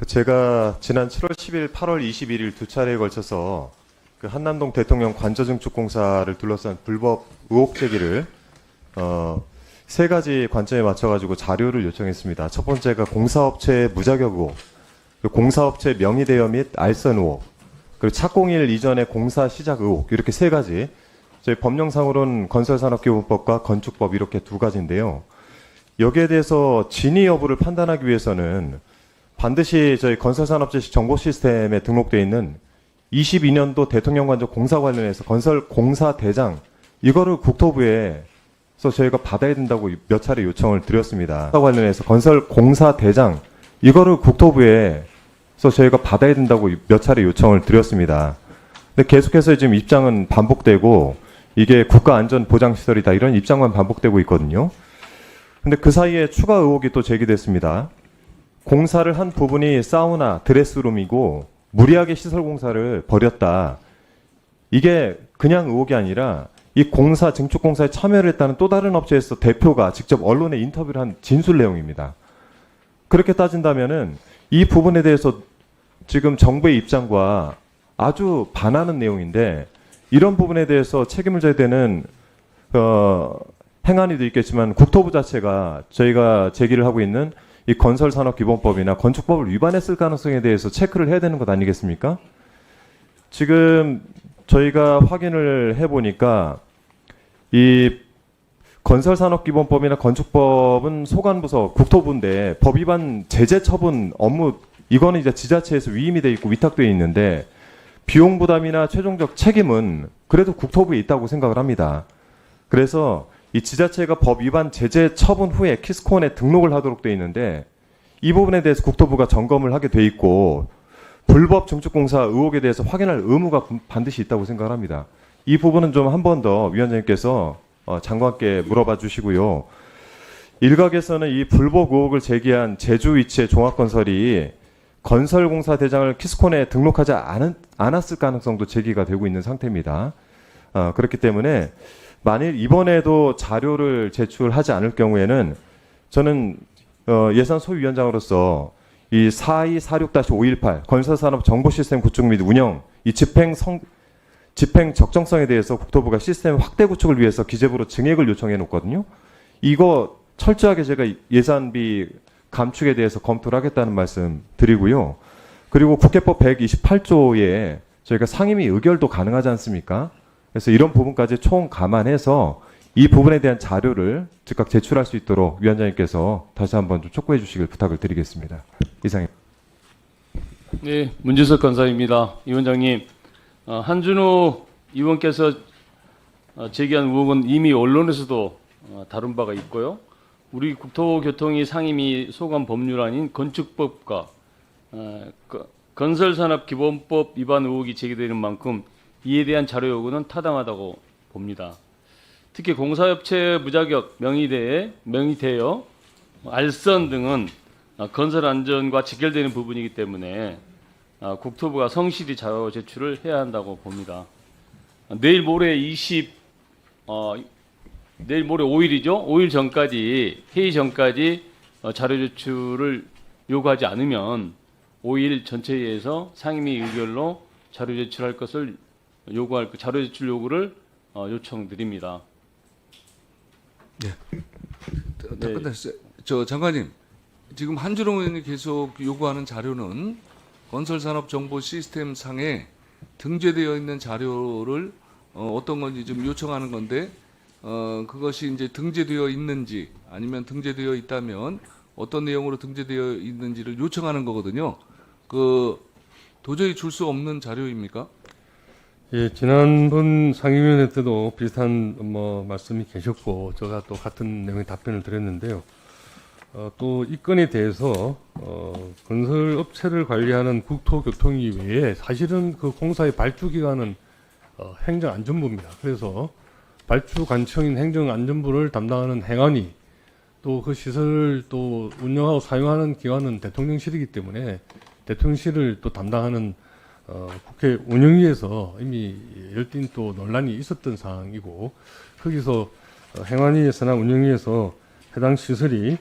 제가 지난 7월 10일, 8월 21일 두 차례에 걸쳐서 그 한남동 대통령 관저 증축 공사를 둘러싼 불법 의혹 제기를 세 가지 관점에 맞춰가지고 자료를 요청했습니다. 첫 번째가 공사업체 무자격 의혹, 그리고 공사업체 명의대여 및 알선 의혹, 그리고 착공일 이전의 공사 시작 의혹, 이렇게 세 가지. 저희 법령상으로는 건설산업기본법과 건축법 이렇게 두 가지인데요. 여기에 대해서 진위 여부를 판단하기 위해서는 반드시 저희 건설산업재시 정보시스템에 등록되어 있는 22년도 대통령 관저 공사 관련해서 건설 공사 대장 이거를 국토부에서 저희가 받아야 된다고 몇 차례 요청을 드렸습니다. 관련해서 건설 공사 대장 이거를 국토부에서 저희가 받아야 된다고 몇 차례 요청을 드렸습니다. 근데 계속해서 지금 입장은 반복되고 이게 국가안전보장시설이다 이런 입장만 반복되고 있거든요. 근데 그 사이에 추가 의혹이 또 제기됐습니다. 공사를 한 부분이 사우나, 드레스룸이고 무리하게 시설 공사를 벌였다. 이게 그냥 의혹이 아니라 이 공사, 증축 공사에 참여를 했다는 또 다른 업체에서 대표가 직접 언론에 인터뷰를 한 진술 내용입니다. 그렇게 따진다면은 이 부분에 대해서 지금 정부의 입장과 아주 반하는 내용인데 이런 부분에 대해서 책임을 져야 되는 행안위도 있겠지만 국토부 자체가 저희가 제기를 하고 있는 이 건설산업기본법이나 건축법을 위반했을 가능성에 대해서 체크를 해야 되는 것 아니겠습니까? 지금 저희가 확인을 해보니까 이 건설산업기본법이나 건축법은 소관부서 국토부인데 법 위반 제재 처분 업무 이거는 이제 지자체에서 위임이 돼 있고 위탁되어 있는데 비용 부담이나 최종적 책임은 그래도 국토부에 있다고 생각을 합니다. 그래서 이 지자체가 법 위반 제재 처분 후에 키스콘에 등록을 하도록 되어 있는데 이 부분에 대해서 국토부가 점검을 하게 돼 있고 불법 증축공사 의혹에 대해서 확인할 의무가 반드시 있다고 생각을 합니다. 이 부분은 좀 한 번 더 위원장님께서 장관께 물어봐 주시고요. 일각에서는 이 불법 의혹을 제기한 제주위치의 종합건설이 건설공사 대장을 키스콘에 등록하지 않았을 가능성도 제기가 되고 있는 상태입니다. 그렇기 때문에 만일 이번에도 자료를 제출하지 않을 경우에는 저는 예산 소위원장으로서 이 4246-518 건설산업 정보시스템 구축 및 운영 이 집행 적정성에 대해서 국토부가 시스템 확대 구축을 위해서 기재부로 증액을 요청해 놓거든요. 이거 철저하게 제가 예산비 감축에 대해서 검토를 하겠다는 말씀 드리고요. 그리고 국회법 128조에 저희가 상임위 의결도 가능하지 않습니까? 그래서 이런 부분까지 총 감안해서 이 부분에 대한 자료를 즉각 제출할 수 있도록 위원장님께서 다시 한번 좀 촉구해 주시길 부탁을 드리겠습니다. 이상입니다. 네, 문준석 간사입니다. 위원장님, 한준호 의원께서 제기한 의혹은 이미 언론에서도 다룬 바가 있고요. 우리 국토교통위 상임위 소관 법률안인 건축법과 건설산업기본법 위반 의혹이 제기되는 만큼 이에 대한 자료 요구는 타당하다고 봅니다. 특히 공사업체 무자격, 명의대여, 알선 등은 건설 안전과 직결되는 부분이기 때문에 국토부가 성실히 자료 제출을 해야 한다고 봅니다. 내일 모레 5일이죠. 5일 전까지 회의 전까지 자료 제출을 요구하지 않으면 5일 전체회의에서 상임위 의결로 자료 제출할 것을 요구할 자료 제출 요구를 요청드립니다. 네. 저 장관님, 지금 한준호 의원이 계속 요구하는 자료는 건설산업정보시스템 상에 등재되어 있는 자료를 어떤 건지 좀 요청하는 건데 그것이 이제 등재되어 있는지 아니면 등재되어 있다면 어떤 내용으로 등재되어 있는지를 요청하는 거거든요. 도저히 줄 수 없는 자료입니까? 예, 지난번 상임위원회 때도 비슷한 말씀이 계셨고 제가 또 같은 내용의 답변을 드렸는데요. 또 이 건에 대해서 건설업체를 관리하는 국토교통위 외에 사실은 그 공사의 발주기관은 행정안전부입니다. 그래서 발주관청인 행정안전부를 담당하는 행안위 또 그 시설을 또 운영하고 사용하는 기관은 대통령실이기 때문에 대통령실을 또 담당하는 국회 운영위에서 이미 열띤 또 논란이 있었던 사항이고 거기서 행안위에서나 운영위에서 해당 시설이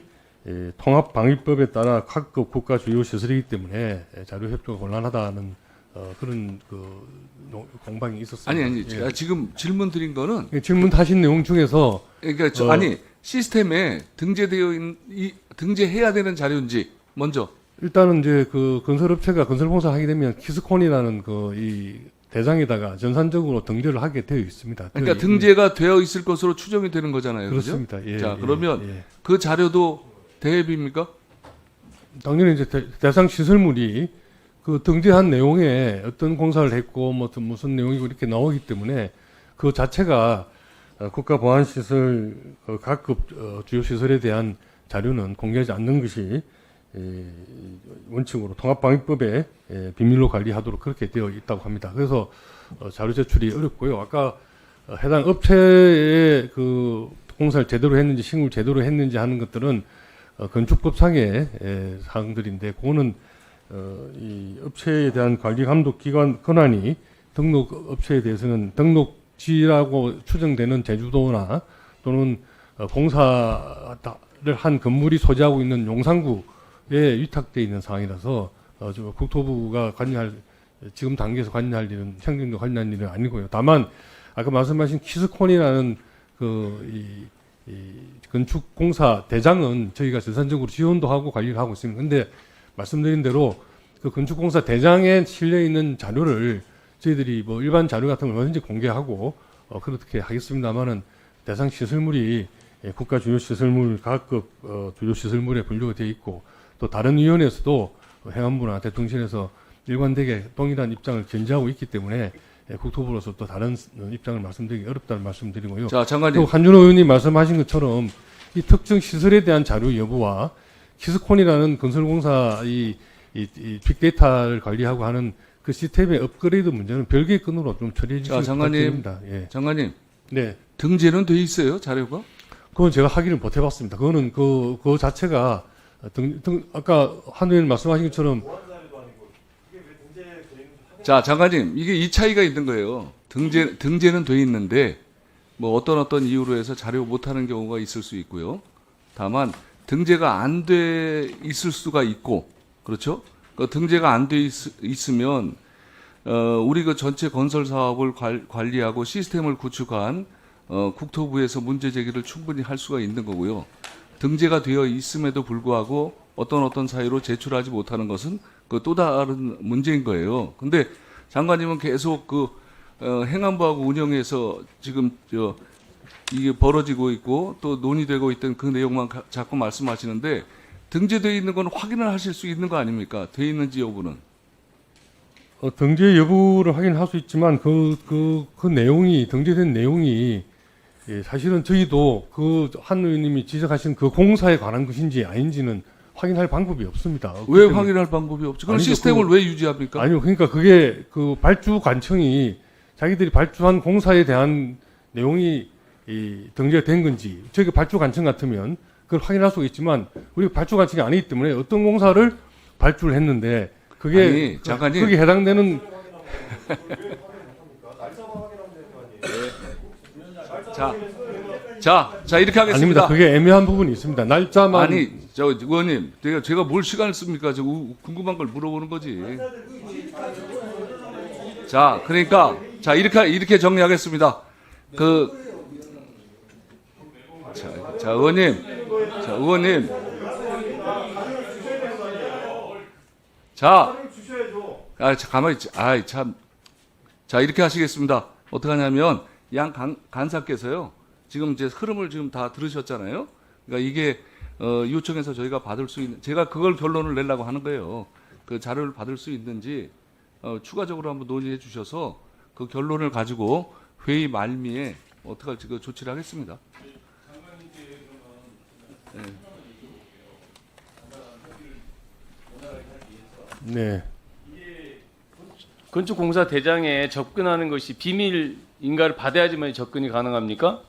통합방위법에 따라 각급 국가 주요 시설이기 때문에 자료 협조가 곤란하다는 그런 공방이 있었습니다. 아니 제가 지금 질문 드린 거는 질문하신 내용 중에서 그러니까 아니 시스템에 등재해야 되는 자료인지 먼저 일단은 이제 그 건설업체가 건설공사 하게 되면 키스콘이라는 이 대상에다가 전산적으로 등재를 하게 되어 있습니다. 그러니까 등재가 되어 있을 것으로 추정이 되는 거잖아요. 그죠? 그렇습니다. 예, 자 예, 그러면 예. 그 자료도 대입입니까? 당연히 이제 대상 시설물이 그 등재한 내용에 어떤 공사를 했고 무슨 내용이고 이렇게 나오기 때문에 그 자체가 국가보안시설 각급 주요 시설에 대한 자료는 공개하지 않는 것이 원칙으로 통합방위법에 비밀로 관리하도록 그렇게 되어 있다고 합니다. 그래서 자료 제출이 어렵고요. 아까 해당 업체의 그 공사를 제대로 했는지 신고를 제대로 했는지 하는 것들은 건축법상의 사항들인데 그거는 이 업체에 대한 관리 감독 기관 권한이 등록 업체에 대해서는 등록지라고 추정되는 제주도나 또는 공사를 한 건물이 소재하고 있는 용산구에 위탁되어 있는 상황이라서 국토부가 관여할 지금 단계에서 관여할 일은 행정도 관여할 일은 아니고요. 다만 아까 말씀하신 키스콘이라는 이 건축공사 대장은 저희가 전산적으로 지원도 하고 관리를 하고 있습니다. 근데 말씀드린 대로 그 건축공사 대장에 실려 있는 자료를 저희들이 뭐 일반 자료 같은 걸 얼마든지 공개하고 그렇게 하겠습니다만은 대상 시설물이 국가 주요 시설물 각급 주요 시설물에 분류가 되어 있고 또 다른 위원회에서도 행안부나 대통령실에서 일관되게 동일한 입장을 견지하고 있기 때문에 국토부로서 또 다른 입장을 말씀드리기 어렵다는 말씀드리고요. 자 장관님 또 한준호 의원님 말씀하신 것처럼 이 특정 시설에 대한 자료 여부와 키스콘이라는 건설공사 이 빅데이터를 관리하고 하는 그 시스템의 업그레이드 문제는 별개의 건으로 좀 처리해 주시기 부탁드립니다. 예. 장관님 네. 등재는 돼 있어요 자료가? 그건 제가 확인을 못 해봤습니다. 그거는 그 자체가 아까 한 의원 말씀하신 것처럼 자 장관님 이게 이 차이가 있는 거예요. 등재는 돼 있는데 뭐 어떤 이유로 해서 자료 못하는 경우가 있을 수 있고요. 다만 등재가 안 돼 있을 수가 있고 그렇죠? 그 등재가 안 돼 있으면 우리 그 전체 건설 사업을 관리하고 시스템을 구축한 국토부에서 문제 제기를 충분히 할 수가 있는 거고요. 등재가 되어 있음에도 불구하고 어떤 사유로 제출하지 못하는 것은 그 또 다른 문제인 거예요. 근데 장관님은 계속 그 행안부하고 운영해서 지금 이게 벌어지고 있고 또 논의되고 있던 그 내용만 자꾸 말씀하시는데 등재되어 있는 건 확인을 하실 수 있는 거 아닙니까? 되어 있는지 여부는. 등재 여부를 확인할 수 있지만 그 내용이 등재된 내용이 사실은 저희도 그 한 의원님이 지적하신 그 공사에 관한 것인지 아닌지는 확인할 방법이 없습니다. 왜 확인할 방법이 없죠? 그럼 아니죠. 시스템을 왜 유지합니까? 아니요, 그러니까 그게 그 발주 관청이 자기들이 발주한 공사에 대한 내용이 등재된 건지 저희가 발주 관청 같으면 그걸 확인할 수가 있지만 우리가 발주 관청이 아니기 때문에 어떤 공사를 발주를 했는데 그게 아니, 장관님. 거기에 해당되는 자 이렇게 하겠습니다. 아닙니다. 그게 애매한 부분이 있습니다. 날짜만 아니 저 의원님 제가 뭘 시간을 씁니까? 저 궁금한 걸 물어보는 거지. 자 그러니까 자 이렇게 정리하겠습니다. 자 의원님 가만히 있지. 자 이렇게 하시겠습니다. 어떻게 하냐면 양 간사께서요. 지금 이제 흐름을 지금 다 들으셨잖아요. 그러니까 이게 요청해서 저희가 받을 수 있는 제가 그걸 결론을 내려고 하는 거예요. 그 자료를 받을 수 있는지 추가적으로 한번 논의해 주셔서 그 결론을 가지고 회의 말미에 어떻게 할지 그 조치를 하겠습니다. 네. 건축공사 대장에 접근하는 것이 비밀인가를 받아야지만 접근이 가능합니까?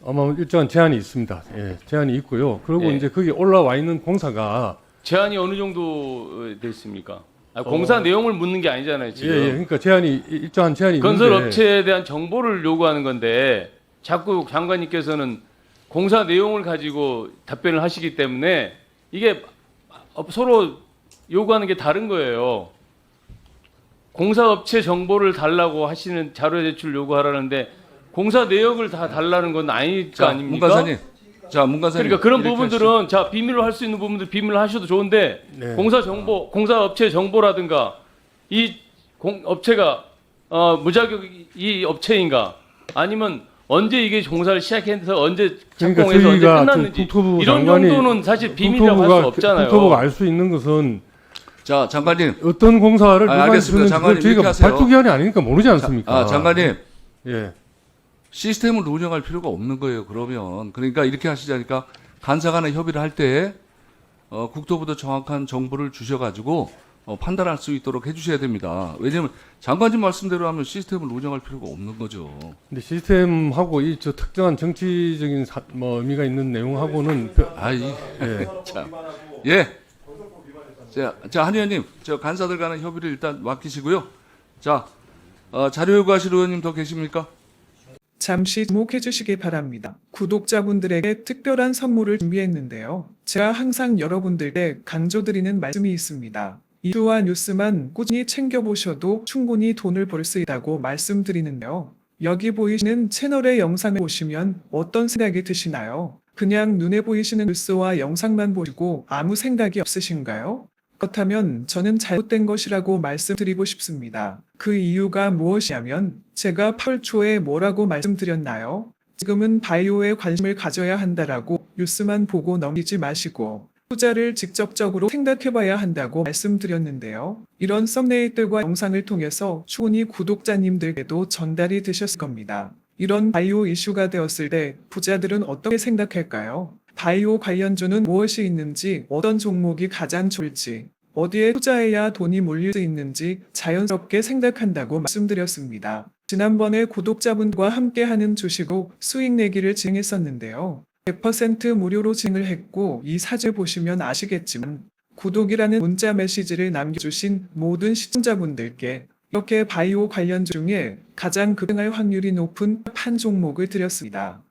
아마 일정한 제한이 있습니다. 예, 제한이 있고요. 그리고 예. 이제 거기 올라와 있는 공사가 제한이 어느 정도 됐습니까? 공사 내용을 묻는 게 아니잖아요, 지금. 예, 그러니까 제한이 일정한 제한이 건설 있는데 업체에 대한 정보를 요구하는 건데 자꾸 장관님께서는 공사 내용을 가지고 답변을 하시기 때문에 이게 서로 요구하는 게 다른 거예요. 공사업체 정보를 달라고 하시는 자료 제출 요구하라는데 공사 내역을 다 달라는 건 아니까 자, 아닙니까? 문과사님. 자, 문과사님. 그러니까 그런 이렇게 부분들은 자 비밀로 할 수 있는 부분들 비밀로 하셔도 좋은데 네. 공사 정보, 공사업체 정보라든가 이 업체가 무자격이 업체인가 아니면 언제 이게 공사를 시작해서 언제 그러니까 착공해서 언제 저희가 끝났는지 국토부 이런 장관이 정도는 사실 비밀이라고 할 수 없잖아요. 국토부가 알 수 있는 것은 자, 장관님. 어떤 공사를 누가 알겠습니다. 했는지 장관님, 그걸 저희가 이렇게 하세요. 발표 기한이 아니니까 모르지 않습니까? 장관님. 예. 시스템을 운영할 필요가 없는 거예요. 그러면 그러니까 이렇게 하시자니까 간사 간에 협의를 할 때 국토부도 정확한 정보를 주셔가지고 판단할 수 있도록 해주셔야 됩니다. 왜냐하면 장관님 말씀대로 하면 시스템을 운영할 필요가 없는 거죠. 근데 시스템하고 이 저 특정한 정치적인 의미가 있는 내용하고는 예. 참. 예. 자, 한 의원님, 저 간사들 간의 협의를 일단 맡기시고요. 자, 자료 요구하실 의원님 더 계십니까? 잠시 주목해 주시기 바랍니다. 구독자분들에게 특별한 선물을 준비했는데요. 제가 항상 여러분들께 강조드리는 말씀이 있습니다. 이슈와 뉴스만 꾸준히 챙겨보셔도 충분히 돈을 벌 수 있다고 말씀드리는데요. 여기 보이시는 채널의 영상을 보시면 어떤 생각이 드시나요? 그냥 눈에 보이시는 뉴스와 영상만 보시고 아무 생각이 없으신가요? 그렇다면 저는 잘못된 것이라고 말씀드리고 싶습니다. 그 이유가 무엇이냐면 제가 8월 초에 뭐라고 말씀드렸나요? 지금은 바이오에 관심을 가져야 한다라고 뉴스만 보고 넘기지 마시고 투자를 직접적으로 생각해봐야 한다고 말씀드렸는데요. 이런 썸네일들과 영상을 통해서 충분히 구독자님들께도 전달이 되셨을 겁니다. 이런 바이오 이슈가 되었을 때 부자들은 어떻게 생각할까요? 바이오 관련주는 무엇이 있는지, 어떤 종목이 가장 좋을지, 어디에 투자해야 돈이 몰릴 수 있는지 자연스럽게 생각한다고 말씀드렸습니다. 지난번에 구독자분과 함께하는 주식으로 수익 내기를 진행했었는데요. 100% 무료로 진행을 했고 이 사진을 보시면 아시겠지만 구독이라는 문자 메시지를 남겨주신 모든 시청자분들께 이렇게 바이오 관련주 중에 가장 급등할 확률이 높은 한 종목을 드렸습니다.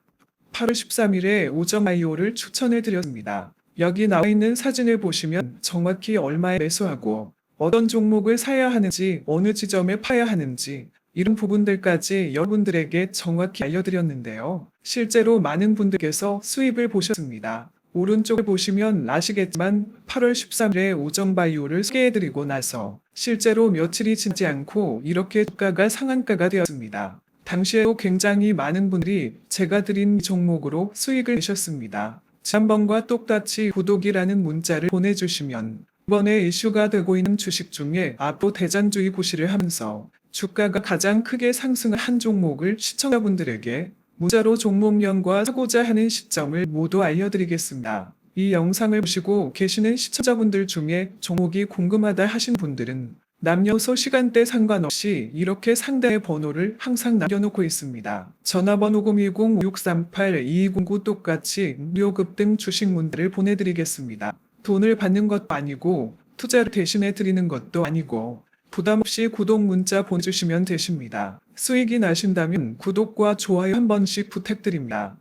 8월 13일에 오점 바이오를 추천해 드렸습니다. 여기 나와 있는 사진을 보시면 정확히 얼마에 매수하고 어떤 종목을 사야 하는지 어느 지점에 파야 하는지 이런 부분들까지 여러분들에게 정확히 알려드렸는데요. 실제로 많은 분들께서 수입을 보셨습니다. 오른쪽을 보시면 아시겠지만 8월 13일에 오정바이오를 소개해드리고 나서 실제로 며칠이 지나지 않고 이렇게 주가가 상한가가 되었습니다. 당시에도 굉장히 많은 분들이 제가 드린 종목으로 수익을 내셨습니다. 지난번과 똑같이 구독이라는 문자를 보내주시면 이번에 이슈가 되고 있는 주식 중에 앞으로 대장주의 구시를 하면서 주가가 가장 크게 상승한 한 종목을 시청자분들에게 문자로 종목명과 사고자 하는 시점을 모두 알려드리겠습니다. 이 영상을 보시고 계시는 시청자분들 중에 종목이 궁금하다 하신 분들은 남녀소 시간대 상관없이 이렇게 상대의 번호를 항상 남겨놓고 있습니다. 전화번호 010-5638-2209 똑같이 무료 급등 주식 문자를 보내드리겠습니다. 돈을 받는 것도 아니고 투자를 대신해 드리는 것도 아니고 부담없이 구독 문자 보내주시면 되십니다. 수익이 나신다면 구독과 좋아요 한 번씩 부탁드립니다.